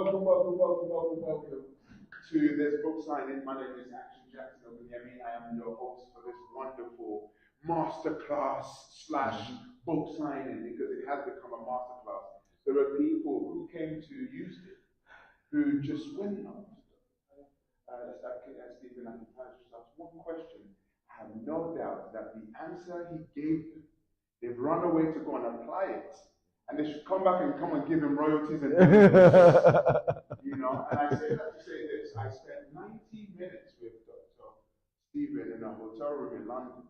Welcome to this book signing. My name is Action Jackson Ogunyemi. I am your host for this wonderful masterclass slash book signing because it has become a masterclass. There are people who came to use it who just went on. Stephen Akintayo just asked one question. I have no doubt that the answer he gave them, they've run away to go and apply it. And they should come back and give him royalties and you know. And I say that to say this: I spent 90 minutes with Dr. Stephen in a hotel room in London,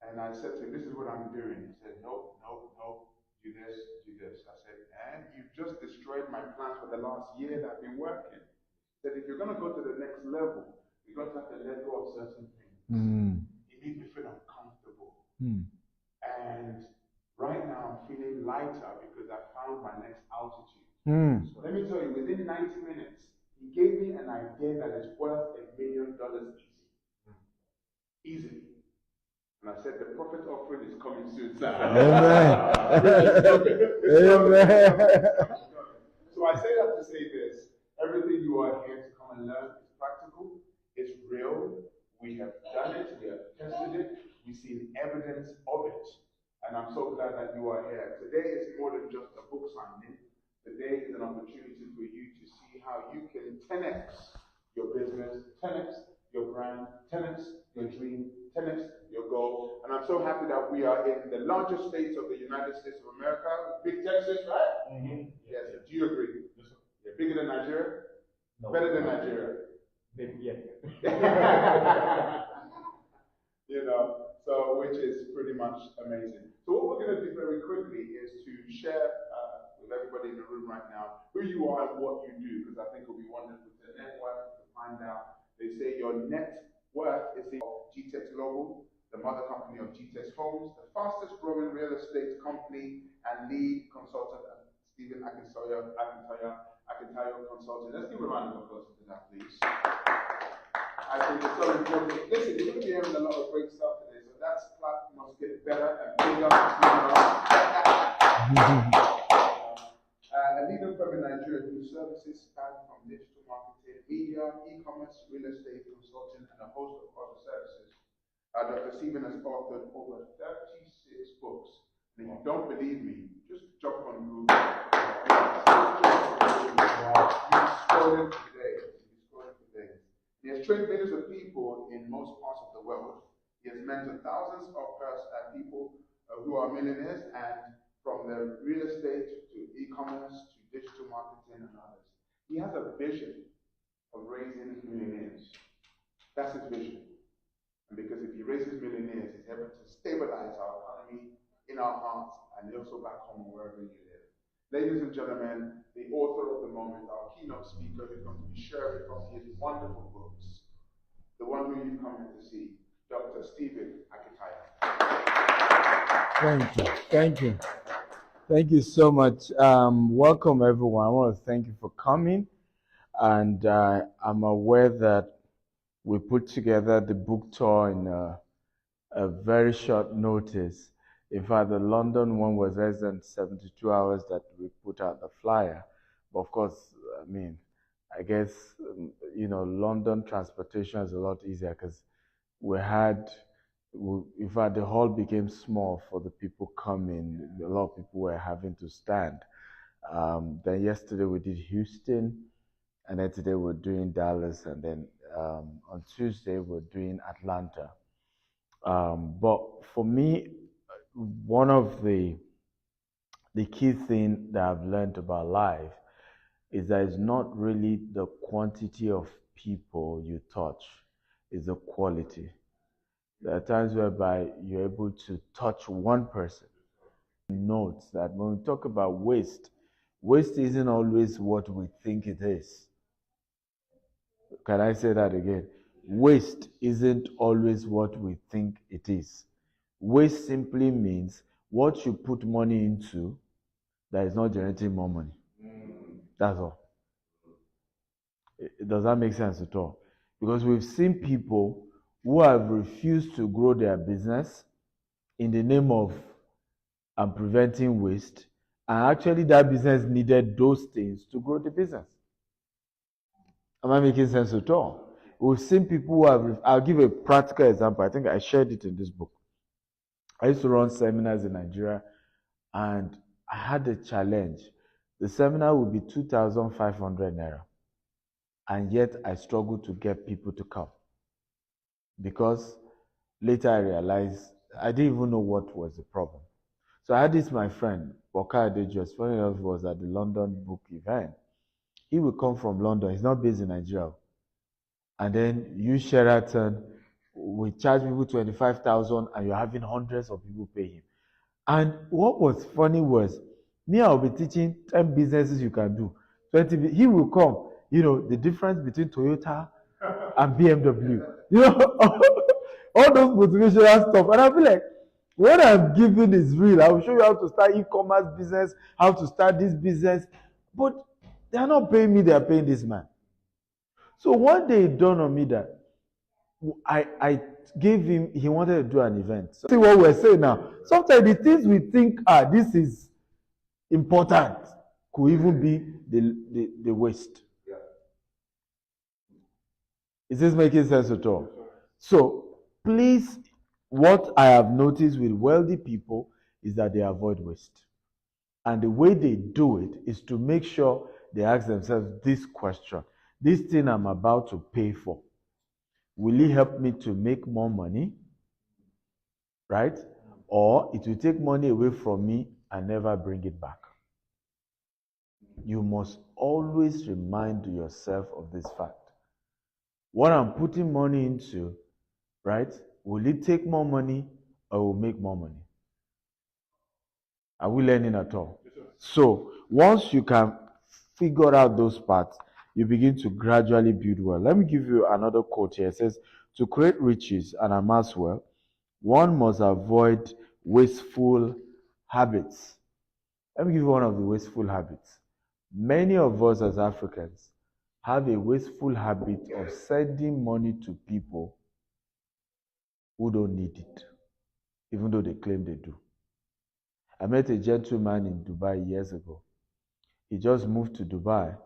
and I said to him, "This is what I'm doing." He said, "Nope, nope, nope. Do this, do this." I said, "And you've just destroyed my plans for the last year that I've been working." He said, "If you're going to go to the next level, you're going to have to let go of certain things." It made me feel uncomfortable. And right now, I'm feeling lighter because I found my next altitude. So let me tell you, within 90 minutes, he gave me an idea that is worth $1 million easily. And I said, the profit offering is coming soon, sir. Amen. So I say that to say this. Everything you are here to come and learn is practical, it's real. We have done it, we have tested it, we've seen evidence of it. And I'm so glad that you are here. Today is more than just a book signing. Today is an opportunity for you to see how you can 10x your business, 10x your brand, 10x your dream, 10x your goal. And I'm so happy that we are in the largest states of the United States of America. Big Texas, right? Yes. Do you agree? Yes, sir. Yeah, bigger than Nigeria? No. Better than Nigeria? Yeah. You know, so which is pretty much amazing. So what we're going to do very quickly is to share with everybody in the room right now who you are and what you do, because I think it'll be wonderful to network, to find out. They say your net worth is the GTEX Global, the mother company of GTEX Homes, the fastest growing real estate company and lead consultant at Stephen Akintayo Consulting. Let's give a round of applause for that, please. I think it's so important. Listen, you're going to be hearing a lot of great stuff today, so that clap must get better and bigger. A leading firm in Nigeria whose services span from digital marketing, media, e-commerce, real estate, consulting, and a host of other services. Dr. Stephen has authored over 36 books. And if you don't believe me, just jump on Google. He's scrolling today. He has trained millions of people in most parts of the world. He has mentored thousands of people who are millionaires, and from the real estate to e-commerce to digital marketing and others. He has a vision of raising millionaires. That's his vision. And because if he raises millionaires, he's able to stabilize our economy in our hearts and also back home wherever you live. Ladies and gentlemen, the author of the moment, our keynote speaker, who's going to be sharing from his wonderful books, the one who you've come here to see, Dr. Stephen Akintayo. Thank you. Thank you. Thank you so much. Welcome, everyone. I want to thank you for coming. And I'm aware that we put together the book tour in a very short notice. In fact, the London one was less than 72 hours that we put out the flyer. But of course, I guess, London transportation is a lot easier because in fact, the hall became small for the people coming. A lot of people were having to stand. Then yesterday we did Houston, and then today we're doing Dallas, and then on Tuesday we're doing Atlanta. But for me, one of the key things that I've learned about life is that it's not really the quantity of people you touch, it's the quality. There are times whereby you're able to touch one person. Notes that when we talk about waste isn't always what we think it is. Can I say that again? Waste isn't always what we think it is. Waste simply means what you put money into that is not generating more money. That's all. Does that make sense at all? Because we've seen people who have refused to grow their business in the name of preventing waste, and actually that business needed those things to grow the business. Am I making sense at all? We've seen people who have, I'll give a practical example. I think I shared it in this book. I used to run seminars in Nigeria, and I had a challenge. The seminar would be 2,500 naira, and yet I struggled to get people to come because later I realized I didn't even know what was the problem. So I had this, my friend, Boka Adejo, funny enough, was at the London book event. He would come from London. He's not based in Nigeria. And then you, Sheraton, we charge people 25,000 and you're having hundreds of people pay him. And what was funny was, me, I'll be teaching 10 businesses you can do. 20, he will come, the difference between Toyota and BMW. All those motivational stuff. And I'll be like, what I'm giving is real. I will show you how to start e-commerce business, how to start this business. But they are not paying me, they are paying this man. So one day it dawned on me that I gave him, he wanted to do an event. So see what we're saying now. Sometimes the things we think, this is important, could even be the waste. Yeah. Is this making sense at all? So please, what I have noticed with wealthy people is that they avoid waste. And the way they do it is to make sure they ask themselves this question: this thing I'm about to pay for, will it help me to make more money? Right? Or it will take money away from me and never bring it back. You must always remind yourself of this fact. What I'm putting money into, right? Will it take more money or will make more money? Are we learning at all? So once you can figure out those parts, you begin to gradually build wealth. Let me give you another quote here. It says, to create riches and amass wealth, one must avoid wasteful habits. Let me give you one of the wasteful habits. Many of us as Africans have a wasteful habit of sending money to people who don't need it, even though they claim they do. I met a gentleman in Dubai years ago. He just moved to Dubai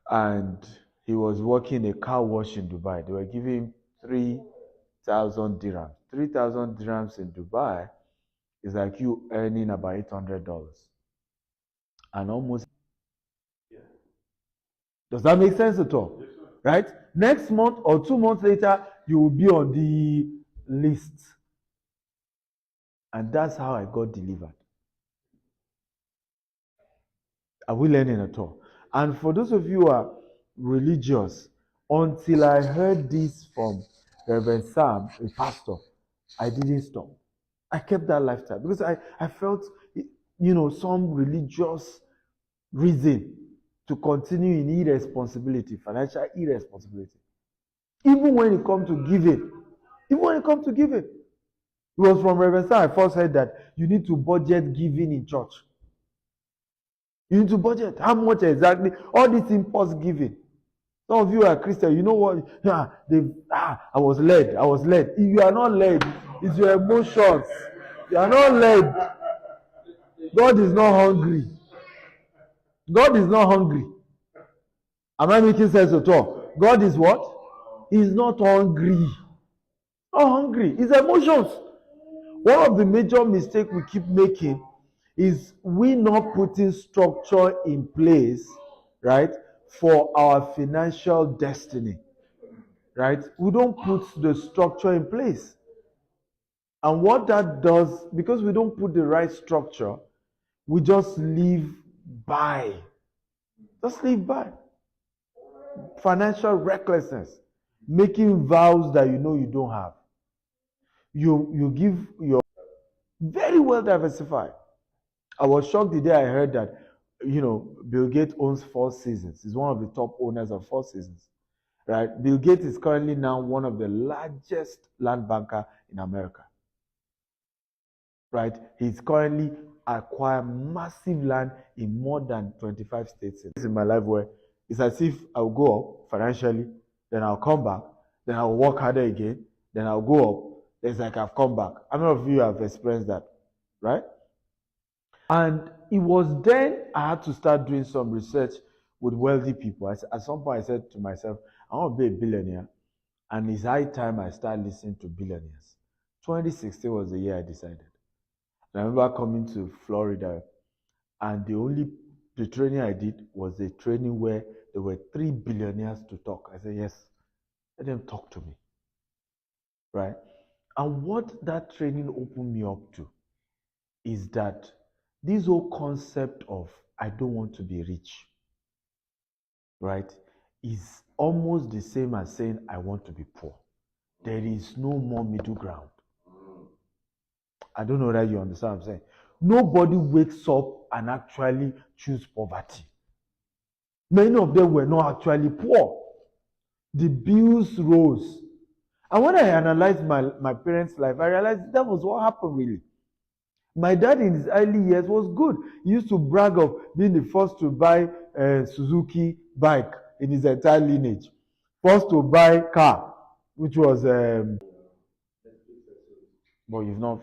and he was working a car wash in Dubai. They were giving him 3,000 dirhams. 3,000 dirhams in Dubai is like you earning about $800. And almost. Does that make sense at all? Yes, sir. Right? Next month or 2 months later, you will be on the list. And that's how I got delivered. Are we learning at all? And for those of you who are religious, until I heard this from Reverend Sam, a pastor, I didn't stop. I kept that lifestyle because I felt, some religious reason to continue in irresponsibility, financial irresponsibility. Even when it comes to giving. It was from Reverend Sam I first heard that you need to budget giving in church. You need to budget. How much exactly? All this impulse giving. Some of you are Christian. You know what? I was led. You are not led. It's your emotions. You are not led. God is not hungry. Am I making sense at all? God is what? He's not hungry. Not hungry. It's emotions. One of the major mistakes we keep making is we not putting structure in place, right, for our financial destiny, right? We don't put the structure in place. And what that does, because we don't put the right structure, we just live by. Financial recklessness, making vows that you know you don't have. You give your very well diversified. I was shocked the day I heard that, Bill Gates owns Four Seasons. He's one of the top owners of Four Seasons, right? Bill Gates is currently now one of the largest land banker in America, right? He's currently acquired massive land in more than 25 states. In my life where it's as if I'll go up financially, then I'll come back, then I'll work harder again, then I'll go up. It's like I've come back. How many of you have experienced that, right? And it was then I had to start doing some research with wealthy people. At some point, I said to myself, I want to be a billionaire, and it's high time I start listening to billionaires. 2016 was the year I decided. I remember coming to Florida, and the training I did was a training where there were 3 billionaires to talk. I said, yes, let them talk to me, right? And what that training opened me up to is that this whole concept of I don't want to be rich, right, is almost the same as saying I want to be poor. There is no more middle ground. I don't know that you understand what I'm saying. Nobody wakes up and actually choose poverty. Many of them were not actually poor. The bills rose. And when I analyzed my parents' life, I realized that was what happened really. My dad in his early years was good. He used to brag of being the first to buy a Suzuki bike in his entire lineage. First to buy car, which was but you've not